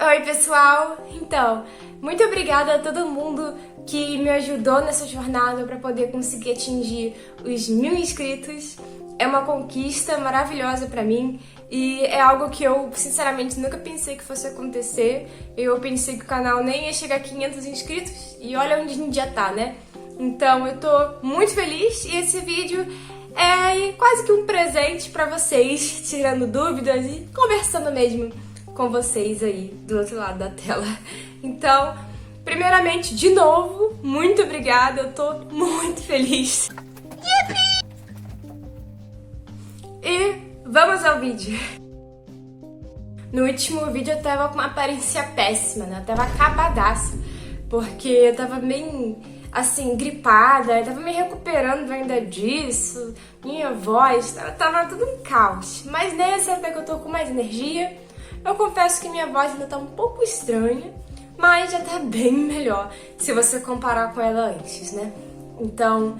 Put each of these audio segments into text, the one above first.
Oi, pessoal! Então, muito obrigada a todo mundo que me ajudou nessa jornada para poder conseguir atingir os 1000 inscritos. É uma conquista maravilhosa para mim e é algo que eu, sinceramente, nunca pensei que fosse acontecer. Eu pensei que o canal nem ia chegar a 500 inscritos e olha onde a gente já tá, né? Então, eu tô muito feliz e esse vídeo é quase que um presente para vocês, tirando dúvidas e conversando mesmo com vocês aí do outro lado da tela. Então, primeiramente, de novo, muito obrigada, eu tô muito feliz. E vamos ao vídeo. No último vídeo eu tava com uma aparência péssima, né? Eu tava acabadaça, porque eu tava bem, assim, gripada, eu tava me recuperando ainda disso, minha voz, tava tudo um caos. Mas nessa até que eu tô com mais energia, eu confesso que minha voz ainda tá um pouco estranha, mas já tá bem melhor se você comparar com ela antes, né? Então,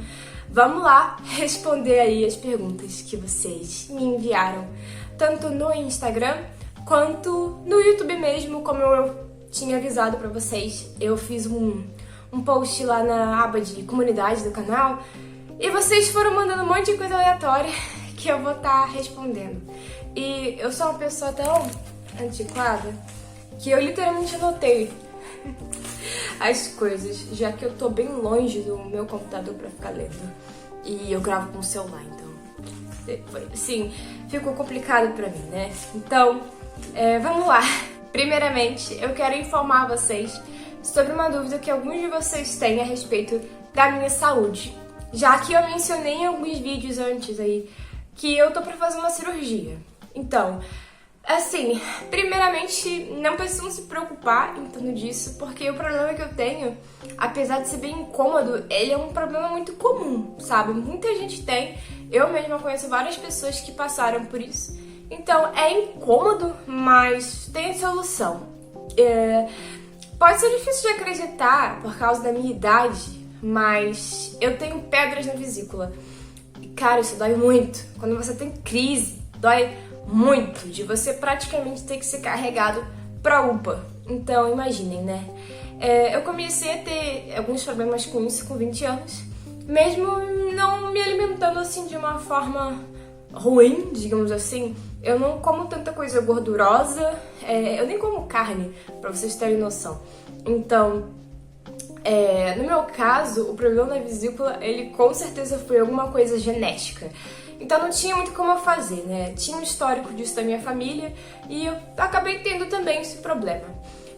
vamos lá responder aí as perguntas que vocês me enviaram, tanto no Instagram quanto no YouTube mesmo, como eu tinha avisado pra vocês. Eu fiz um post lá na aba de comunidade do canal e vocês foram mandando um monte de coisa aleatória que eu vou estar respondendo. E eu sou uma pessoa tão antiquada que eu literalmente anotei as coisas, já que eu tô bem longe do meu computador pra ficar lendo e eu gravo com o celular, então sim, ficou complicado pra mim, né? Então, vamos lá. Primeiramente, eu quero informar vocês sobre uma dúvida que alguns de vocês têm a respeito da minha saúde, já que eu mencionei em alguns vídeos antes aí que eu tô pra fazer uma cirurgia. Então, assim, primeiramente, não precisam se preocupar em torno disso, porque o problema que eu tenho, apesar de ser bem incômodo, ele é um problema muito comum, sabe? Muita gente tem, eu mesma conheço várias pessoas que passaram por isso. Então, é incômodo, mas tem solução. Pode ser difícil de acreditar por causa da minha idade, mas eu tenho pedras na vesícula. E, cara, isso dói muito. Quando você tem crise, dói muito, de você praticamente ter que ser carregado pra UPA. Então, imaginem, né? Eu comecei a ter alguns problemas com isso com 20 anos, mesmo não me alimentando assim de uma forma ruim, digamos assim. Eu não como tanta coisa gordurosa, eu nem como carne, pra vocês terem noção. Então, no meu caso, o problema na vesícula, ele com certeza foi alguma coisa genética. Então não tinha muito como eu fazer, né? Tinha um histórico disso da minha família e eu acabei tendo também esse problema.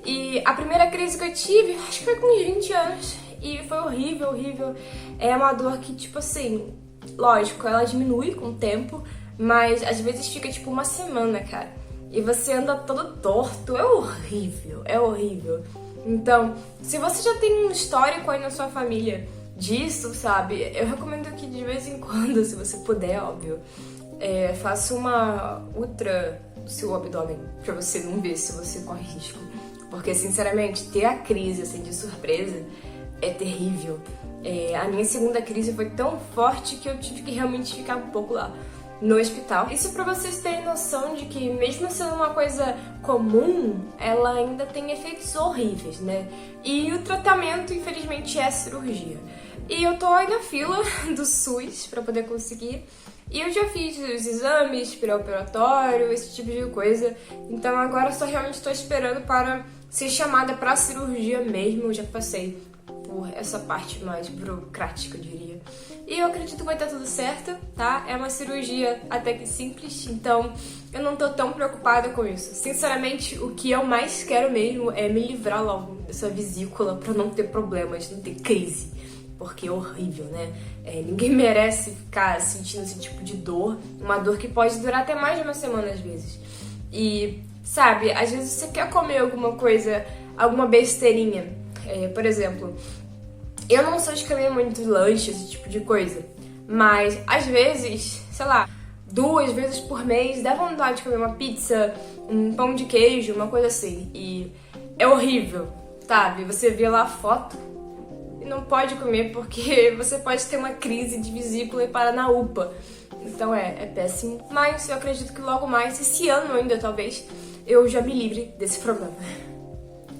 E a primeira crise que eu tive, acho que foi com uns 20 anos, e foi horrível, horrível. É uma dor que, tipo assim, lógico, ela diminui com o tempo, mas às vezes fica tipo uma semana, cara. E você anda todo torto, é horrível, é horrível. Então, se você já tem um histórico aí na sua família disso, sabe, eu recomendo que de vez em quando, se você puder, óbvio, faça uma ultra do seu abdômen, pra você não ver se você corre risco. Porque, sinceramente, ter a crise assim de surpresa é terrível. A minha segunda crise foi tão forte que eu tive que realmente ficar um pouco lá no hospital. Isso pra vocês terem noção de que, mesmo sendo uma coisa comum, ela ainda tem efeitos horríveis, né? E o tratamento, infelizmente, é a cirurgia. E eu tô aí na fila do SUS pra poder conseguir. E eu já fiz os exames pré-operatório, esse tipo de coisa. Então agora só realmente tô esperando para ser chamada pra cirurgia mesmo. Eu já passei por essa parte mais burocrática, eu diria. E eu acredito que vai estar tudo certo, tá? É uma cirurgia até que simples, então eu não tô tão preocupada com isso. Sinceramente, o que eu mais quero mesmo é me livrar logo dessa vesícula pra não ter problemas, não ter crise. Porque é horrível, né? Ninguém merece ficar sentindo esse tipo de dor, uma dor que pode durar até mais de uma semana às vezes. E, sabe, às vezes você quer comer alguma coisa, alguma besteirinha. Por exemplo, eu não sou de comer muito lanche, esse tipo de coisa, mas às vezes, sei lá, 2 vezes por mês dá vontade de comer uma pizza, um pão de queijo, uma coisa assim. E é horrível, sabe? Você vê lá a foto e não pode comer porque você pode ter uma crise de vesícula e parar na UPA. Então é péssimo. Mas eu acredito que logo mais, esse ano ainda talvez, eu já me livre desse problema.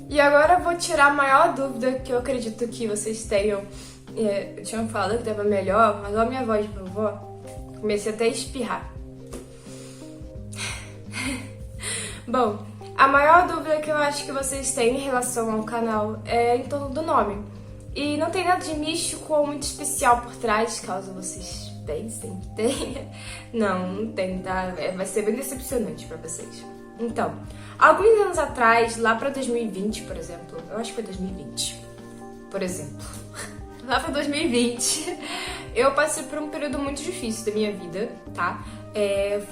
E agora eu vou tirar a maior dúvida que eu acredito que vocês tenham. Eu tinha falado que tava melhor, mas olha a minha voz de vovó. Comecei até a espirrar. Bom, a maior dúvida que eu acho que vocês têm em relação ao canal é em torno do nome. E não tem nada de místico ou muito especial por trás, caso vocês pensem que tenha. Não tem, tá? Vai ser bem decepcionante pra vocês. Então, alguns anos atrás, lá pra 2020, por exemplo, eu acho que foi 2020, por exemplo, lá pra 2020, eu passei por um período muito difícil da minha vida, tá?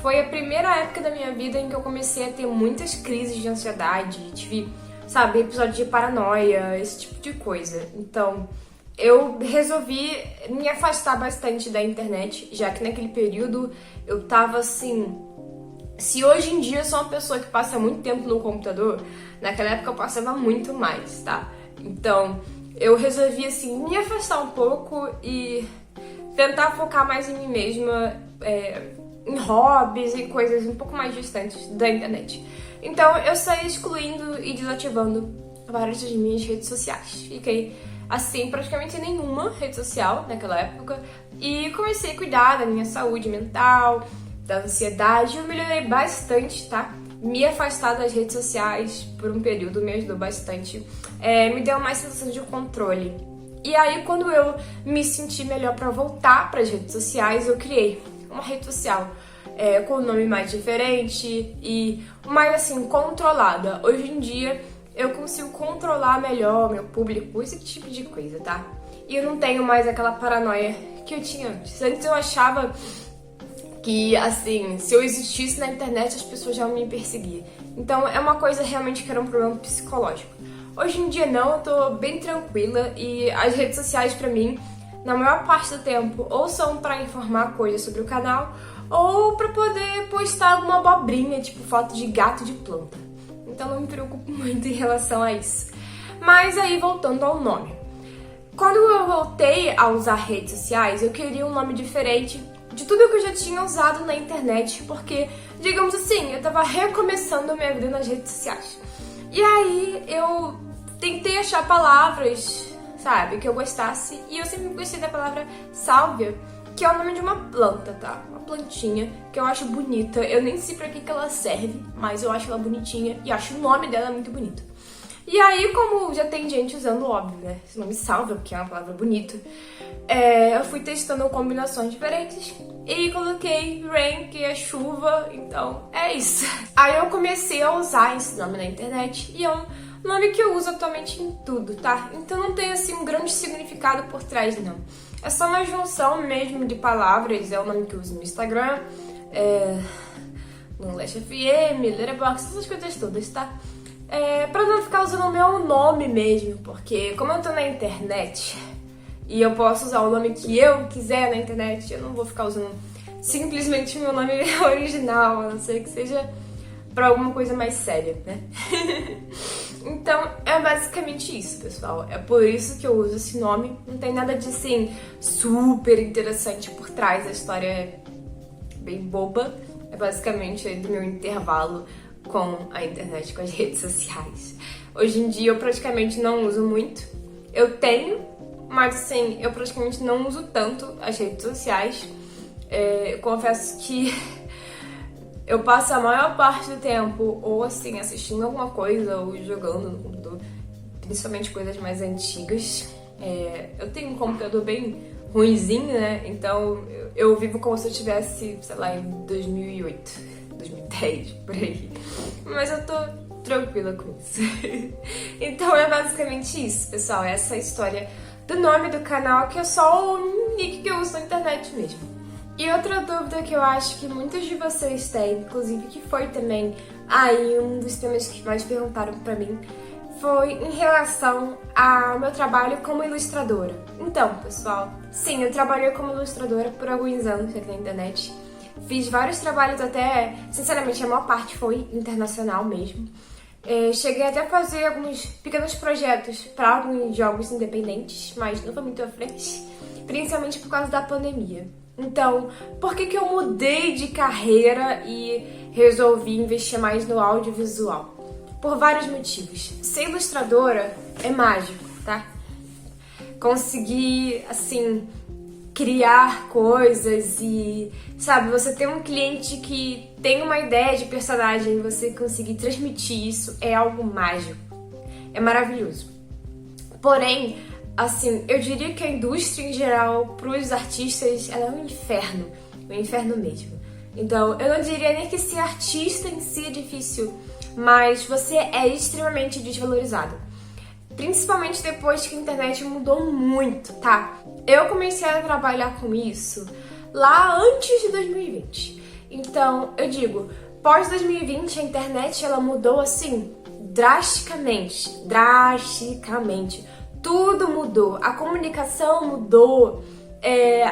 Foi a primeira época da minha vida em que eu comecei a ter muitas crises de ansiedade, tive, sabe, episódio de paranoia, esse tipo de coisa. Então, eu resolvi me afastar bastante da internet, já que naquele período eu tava assim... Se hoje em dia eu sou uma pessoa que passa muito tempo no computador, naquela época eu passava muito mais, tá? Então, eu resolvi, assim, me afastar um pouco e tentar focar mais em mim mesma, em hobbies e coisas um pouco mais distantes da internet. Então, eu saí excluindo e desativando várias das minhas redes sociais. Fiquei, assim, praticamente sem nenhuma rede social naquela época e comecei a cuidar da minha saúde mental, da ansiedade. Eu melhorei bastante, tá? Me afastar das redes sociais por um período me ajudou bastante. Me deu mais sensação de controle. E aí, quando eu me senti melhor pra voltar pras redes sociais, eu criei uma rede social com um nome mais diferente e mais, assim, controlada. Hoje em dia, eu consigo controlar melhor meu público, esse tipo de coisa, tá? E eu não tenho mais aquela paranoia que eu tinha antes. Antes eu achava que, assim, se eu existisse na internet, as pessoas já me perseguiam. Então, é uma coisa realmente que era um problema psicológico. Hoje em dia, não, eu tô bem tranquila e as redes sociais, pra mim, na maior parte do tempo, ou são pra informar coisas sobre o canal, ou pra poder postar alguma abobrinha, tipo foto de gato de planta. Então, não me preocupo muito em relação a isso. Mas aí, voltando ao nome. Quando eu voltei a usar redes sociais, eu queria um nome diferente de tudo que eu já tinha usado na internet, porque, digamos assim, eu tava recomeçando a minha vida nas redes sociais. E aí eu tentei achar palavras, sabe, que eu gostasse, e eu sempre gostei da palavra sálvia, que é o nome de uma planta, tá? Uma plantinha que eu acho bonita. Eu nem sei pra que ela serve, mas eu acho ela bonitinha e acho o nome dela muito bonito. E aí, como já tem gente usando, óbvio, né? Esse nome salva, porque é uma palavra bonita. Eu fui testando combinações diferentes e coloquei rain, que é chuva, então é isso. Aí eu comecei a usar esse nome na internet e é um nome que eu uso atualmente em tudo, tá? Então não tem, assim, um grande significado por trás, não. É só uma junção mesmo de palavras, é o nome que eu uso no Instagram, no Last FM, Letterboxd, essas coisas todas, tá? Pra não ficar usando o meu nome mesmo, porque como eu tô na internet e eu posso usar o nome que eu quiser na internet, eu não vou ficar usando simplesmente o meu nome original, a não ser que seja pra alguma coisa mais séria, né? Então, é basicamente isso, pessoal. É por isso que eu uso esse nome. Não tem nada de, assim, super interessante por trás. A história é bem boba. É basicamente do meu intervalo com a internet, com as redes sociais. Hoje em dia eu praticamente não uso muito. Eu tenho, mas assim, eu praticamente não uso tanto as redes sociais. Eu confesso que eu passo a maior parte do tempo ou assim, assistindo alguma coisa ou jogando no computador, principalmente coisas mais antigas. Eu tenho um computador bem ruinzinho, né? Então eu vivo como se eu estivesse, sei lá, em 2008, 2010, por aí. Mas eu tô tranquila com isso. Então é basicamente isso, pessoal. Essa história do nome do canal, que é só o nick que eu uso na internet mesmo. E outra dúvida que eu acho que muitos de vocês têm, inclusive que foi também aí um dos temas que mais perguntaram pra mim, foi em relação ao meu trabalho como ilustradora. Então, pessoal, sim, eu trabalhei como ilustradora por alguns anos aqui na internet. Fiz vários trabalhos até, sinceramente, a maior parte foi internacional mesmo. Cheguei até a fazer alguns pequenos projetos para alguns jogos independentes, mas não foi muito à frente, principalmente por causa da pandemia. Então, por que eu mudei de carreira e resolvi investir mais no audiovisual? por vários motivos. Ser ilustradora é mágico, tá? Conseguir, assim, criar coisas e, sabe, você ter um cliente que tem uma ideia de personagem e você conseguir transmitir isso é algo mágico. É maravilhoso. Porém, assim, eu diria que a indústria em geral, pros artistas, ela é um inferno mesmo. Então, eu não diria nem que ser artista em si é difícil, mas você é extremamente desvalorizado. Principalmente depois que a internet mudou muito, tá? Eu comecei a trabalhar com isso lá antes de 2020. Então, eu digo, pós 2020 a internet ela mudou assim drasticamente. Tudo mudou, a comunicação mudou,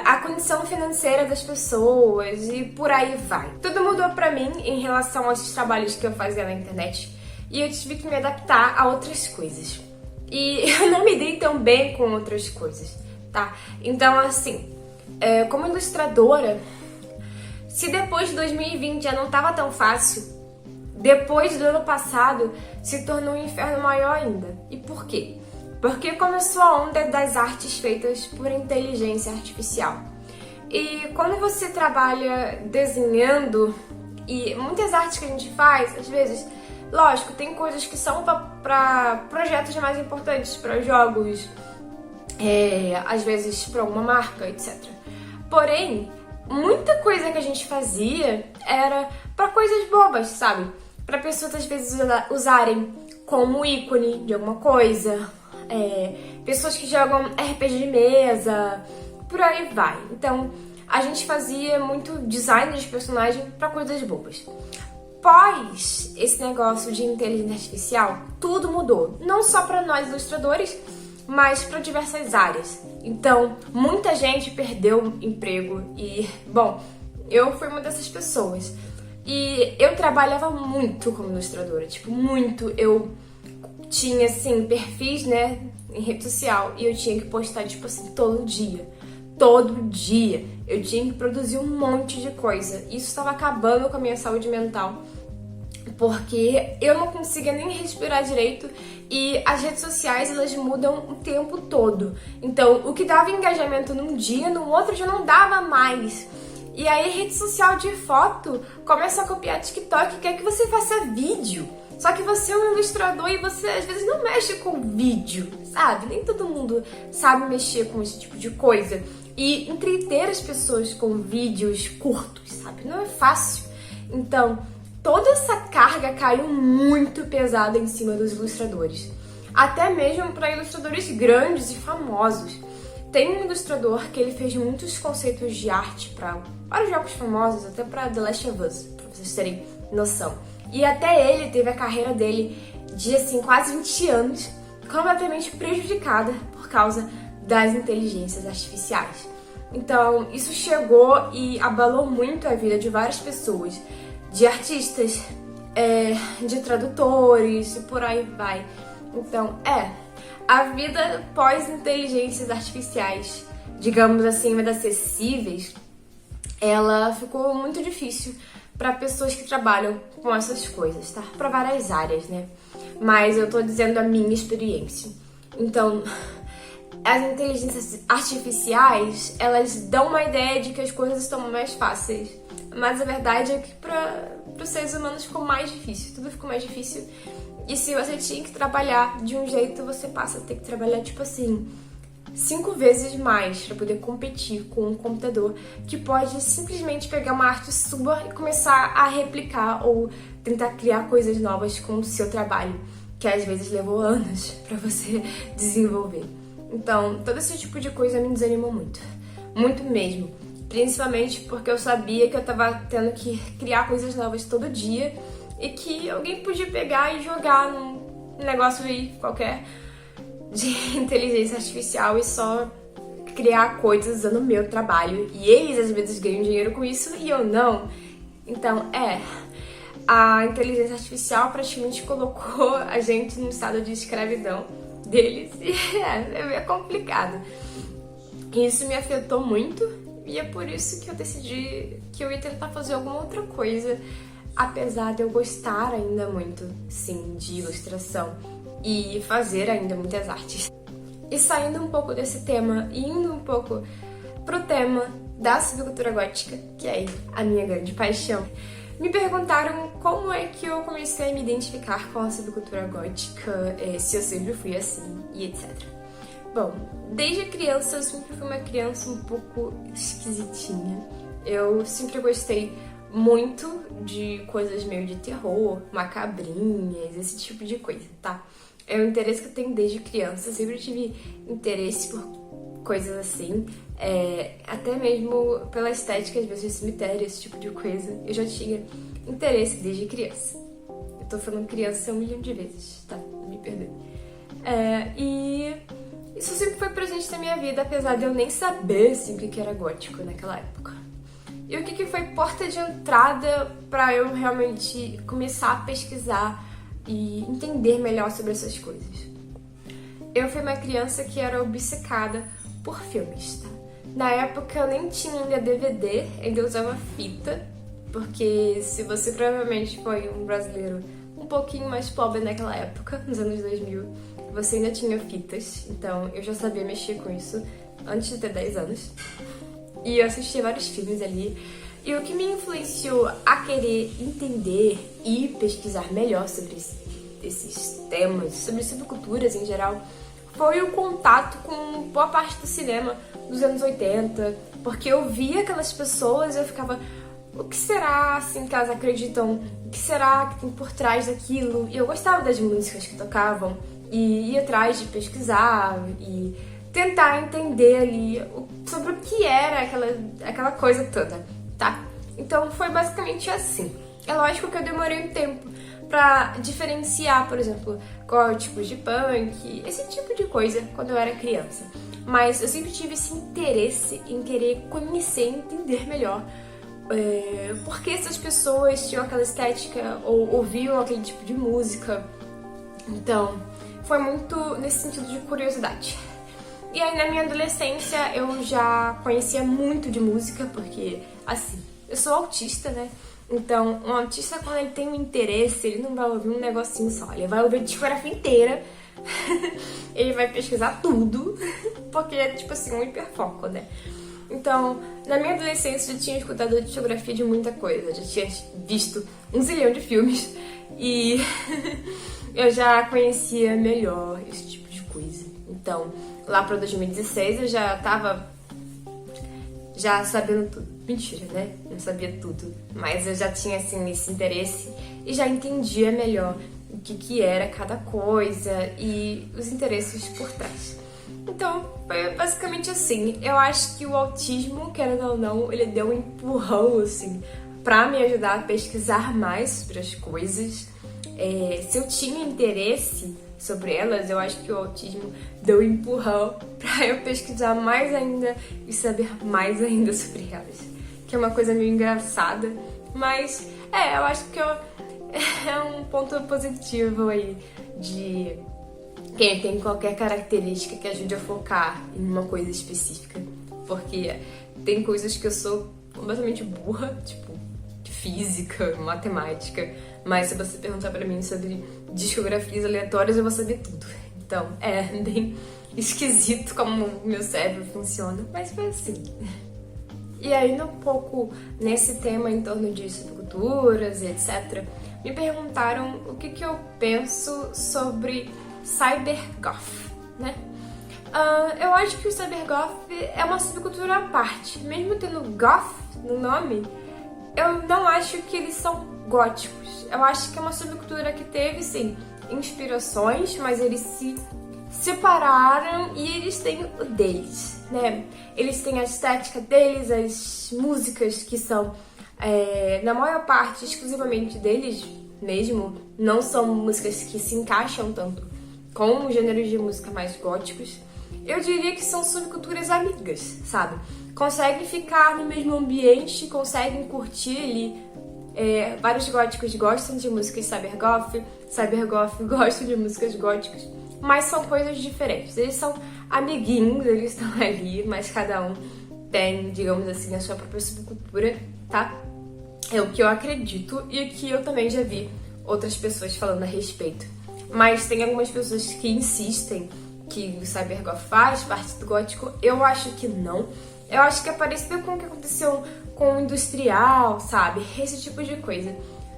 a condição financeira das pessoas e por aí vai. Tudo mudou pra mim em relação aos trabalhos que eu fazia na internet e eu tive que me adaptar a outras coisas. E eu não me dei tão bem com outras coisas, tá? Então, assim, como ilustradora, se depois de 2020 já não tava tão fácil, depois do ano passado se tornou um inferno maior ainda. E por quê? Porque começou a onda das artes feitas por inteligência artificial. E quando você trabalha desenhando, e muitas artes que a gente faz, às vezes, lógico, tem coisas que são para projetos mais importantes, para jogos, às vezes para alguma marca, etc. Porém, muita coisa que a gente fazia era para coisas bobas, sabe? Para pessoas às vezes usarem como ícone de alguma coisa, pessoas que jogam RPG de mesa, por aí vai. Então, a gente fazia muito design de personagem para coisas bobas. Pós esse negócio de inteligência artificial, tudo mudou. Não só para nós ilustradores, mas para diversas áreas. Então, muita gente perdeu emprego e, bom, eu fui uma dessas pessoas. E eu trabalhava muito como ilustradora, tipo, muito. Eu tinha, assim, perfis, né, em rede social e eu tinha que postar, tipo assim, todo dia. Todo dia. Eu tinha que produzir um monte de coisa. Isso estava acabando com a minha saúde mental, porque eu não conseguia nem respirar direito e as redes sociais, elas mudam o tempo todo. Então, o que dava engajamento num dia, no outro já não dava mais. E aí, rede social de foto começa a copiar TikTok, quer que você faça vídeo. Só que você é um ilustrador e você às vezes não mexe com vídeo, sabe? Nem todo mundo sabe mexer com esse tipo de coisa. E entreter as pessoas com vídeos curtos, sabe? Não é fácil. Então, toda essa carga caiu muito pesada em cima dos ilustradores. Até mesmo para ilustradores grandes e famosos. Tem um ilustrador que ele fez muitos conceitos de arte para vários jogos famosos, até para The Last of Us, para vocês terem noção. E até ele teve a carreira dele de, assim, quase 20 anos completamente prejudicada por causa das inteligências artificiais. Então, isso chegou e abalou muito a vida de várias pessoas, de artistas, de tradutores e por aí vai. Então, a vida pós-inteligências artificiais, digamos assim, mais acessíveis, ela ficou muito difícil para pessoas que trabalham com essas coisas, tá? Para várias áreas, né? Mas eu tô dizendo a minha experiência. Então, as inteligências artificiais, elas dão uma ideia de que as coisas estão mais fáceis. Mas a verdade é que para os seres humanos ficou mais difícil. Tudo ficou mais difícil. E se você tinha que trabalhar de um jeito, você passa a ter que trabalhar, tipo assim, 5 vezes mais para poder competir com um computador que pode simplesmente pegar uma arte sua e começar a replicar ou tentar criar coisas novas com o seu trabalho, que às vezes levou anos para você desenvolver. Então, todo esse tipo de coisa me desanimou muito. Muito mesmo. Principalmente porque eu sabia que eu tava tendo que criar coisas novas todo dia e que alguém podia pegar e jogar num negócio aí qualquer de inteligência artificial e só criar coisas usando o meu trabalho. E eles às vezes ganham dinheiro com isso e eu não. Então, a inteligência artificial praticamente colocou a gente no estado de escravidão deles e é meio complicado. Isso me afetou muito e é por isso que eu decidi que eu ia tentar fazer alguma outra coisa apesar de eu gostar ainda muito, sim, de ilustração e fazer ainda muitas artes. E saindo um pouco desse tema e indo um pouco pro tema da subcultura gótica, que é a minha grande paixão, me perguntaram como é que eu comecei a me identificar com a subcultura gótica, se eu sempre fui assim e etc. Bom, desde criança eu sempre fui uma criança um pouco esquisitinha. Eu sempre gostei muito de coisas meio de terror, macabrinhas, esse tipo de coisa, tá? É um interesse que eu tenho desde criança, eu sempre tive interesse por coisas assim, até mesmo pela estética, às vezes, de cemitério, esse tipo de coisa. Eu já tinha interesse desde criança. Eu tô falando criança 1 milhão de vezes, tá? Me perdoe. E isso sempre foi presente na minha vida, apesar de eu nem saber assim, o que era gótico naquela época. E o que foi porta de entrada pra eu realmente começar a pesquisar e entender melhor sobre essas coisas? Eu fui uma criança que era obcecada por filmes, tá? Na época eu nem tinha ainda DVD, ainda usava fita, porque se você provavelmente foi um brasileiro um pouquinho mais pobre naquela época, nos anos 2000, você ainda tinha fitas, então eu já sabia mexer com isso antes de ter 10 anos. E eu assisti vários filmes ali. E o que me influenciou a querer entender e pesquisar melhor sobre esses temas, sobre subculturas em geral, foi o contato com boa parte do cinema dos anos 80, porque eu via aquelas pessoas e eu ficava, o que será assim que elas acreditam? O que será que tem por trás daquilo? E eu gostava das músicas que tocavam e ia atrás de pesquisar e tentar entender ali sobre o que era aquela coisa toda, tá? Então foi basicamente assim. É lógico que eu demorei um tempo pra diferenciar, por exemplo, góticos de punk, esse tipo de coisa quando eu era criança. Mas eu sempre tive esse interesse em querer conhecer e entender melhor por que essas pessoas tinham aquela estética ou ouviam aquele tipo de música. Então, foi muito nesse sentido de curiosidade. E aí, na minha adolescência, eu já conhecia muito de música, porque, assim, eu sou autista, né? Então, um autista, quando ele tem um interesse, ele não vai ouvir um negocinho só, ele vai ouvir a discografia inteira, ele vai pesquisar tudo, porque é, tipo assim, um hiperfoco, né? Então, na minha adolescência, eu já tinha escutado a discografia de muita coisa, já tinha visto 1 zilhão de filmes, e eu já conhecia melhor esse tipo de coisa. Então, lá pra 2016 eu já tava sabendo tudo. Mentira, né? Não sabia tudo. Mas eu já tinha, assim, esse interesse e já entendia melhor o que era cada coisa e os interesses por trás. Então, foi basicamente assim. Eu acho que o autismo, querendo ou não, ele deu um empurrão, assim, pra me ajudar a pesquisar mais sobre as coisas. Se eu tinha interesse sobre elas, eu acho que o autismo deu um empurrão pra eu pesquisar mais ainda e saber mais ainda sobre elas. Que é uma coisa meio engraçada, mas eu acho que é um ponto positivo aí de quem tem qualquer característica que ajude a focar em uma coisa específica. Porque tem coisas que eu sou completamente burra, tipo de física, matemática, mas se você perguntar pra mim sobre discografias aleatórias, eu vou saber tudo. Então, é bem esquisito como o meu cérebro funciona, mas foi assim. E ainda um pouco nesse tema em torno de subculturas e etc., me perguntaram o que eu penso sobre cybergoth, né? Eu acho que o cybergoth é uma subcultura à parte. Mesmo tendo goth no nome, eu não acho que eles são góticos. Eu acho que é uma subcultura que teve, sim, inspirações, mas eles se separaram e eles têm o deles, né? Eles têm a estética deles, as músicas que são, na maior parte, exclusivamente deles mesmo. Não são músicas que se encaixam tanto com os gêneros de música mais góticos. Eu diria que são subculturas amigas, sabe? Conseguem ficar no mesmo ambiente, conseguem curtir ali. Vários góticos gostam de músicas cybergoth gostam de músicas góticas, mas são coisas diferentes. Eles são amiguinhos, eles estão ali, mas cada um tem, digamos assim, a sua própria subcultura, tá? É o que eu acredito e o que eu também já vi outras pessoas falando a respeito. Mas tem algumas pessoas que insistem que o cybergoth faz parte do gótico. Eu acho que não. Eu acho que é parecido com o que aconteceu com o industrial, sabe? Esse tipo de coisa.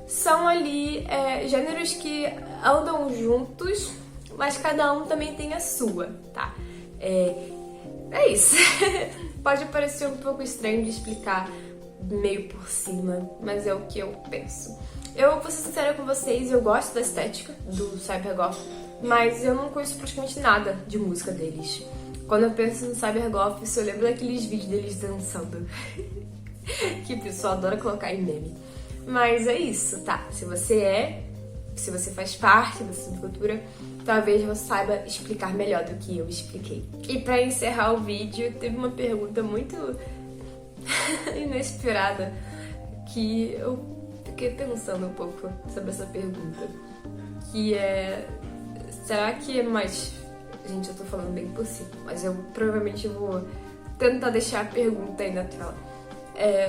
São ali gêneros que andam juntos, mas cada um também tem a sua, tá? É isso. Pode parecer um pouco estranho de explicar meio por cima, mas é o que eu penso. Eu vou ser sincera com vocês, eu gosto da estética do cybergoth, mas eu não conheço praticamente nada de música deles. Quando eu penso no cybergoth, eu lembro daqueles vídeos deles dançando, que o pessoal adora colocar em meme. Mas é isso, tá? Se você faz parte dessa subcultura, talvez você saiba explicar melhor do que eu expliquei. E pra encerrar o vídeo, teve uma pergunta muito inesperada que eu fiquei pensando um pouco sobre essa pergunta, que é: será que é mais... Gente, eu tô falando bem por cima, mas eu provavelmente vou tentar deixar a pergunta aí na tela.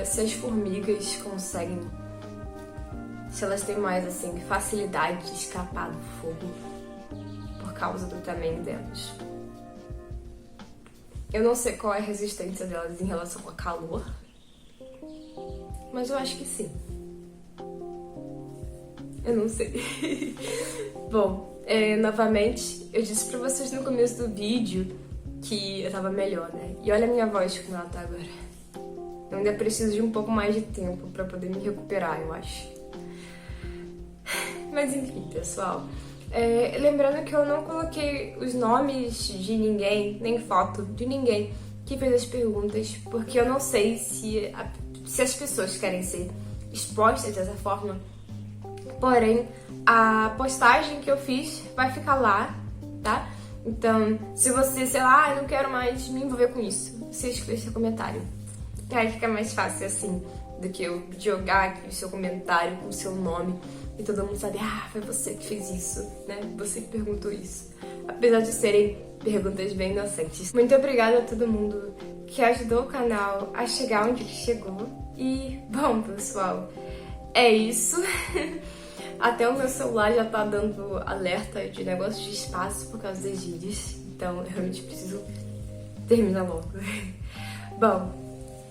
Se as formigas conseguem... Se elas têm mais, assim, facilidade de escapar do fogo por causa do tamanho delas. Eu não sei qual é a resistência delas em relação ao calor, mas eu acho que sim. Eu não sei. Bom, novamente, eu disse pra vocês no começo do vídeo que eu tava melhor, né? E olha a minha voz como ela tá agora. Eu ainda preciso de um pouco mais de tempo pra poder me recuperar, eu acho. Mas enfim, pessoal. Lembrando que eu não coloquei os nomes de ninguém, nem foto de ninguém que fez as perguntas, porque eu não sei se as pessoas querem ser expostas dessa forma. Porém, a postagem que eu fiz vai ficar lá, tá? Então, se você, sei lá, eu não quero mais me envolver com isso, você escreve seu comentário. Aí fica mais fácil assim, do que eu jogar aqui o seu comentário com o seu nome e todo mundo sabe, foi você que fez isso, né? Você que perguntou isso. Apesar de serem perguntas bem inocentes. Muito obrigada a todo mundo que ajudou o canal a chegar onde ele chegou. E, bom, pessoal, é isso. Até o meu celular já tá dando alerta de negócio de espaço por causa das gírias. Então, eu realmente preciso terminar logo. Bom,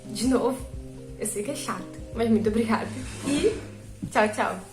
de novo, eu sei que é chato, mas muito obrigada. E tchau, tchau.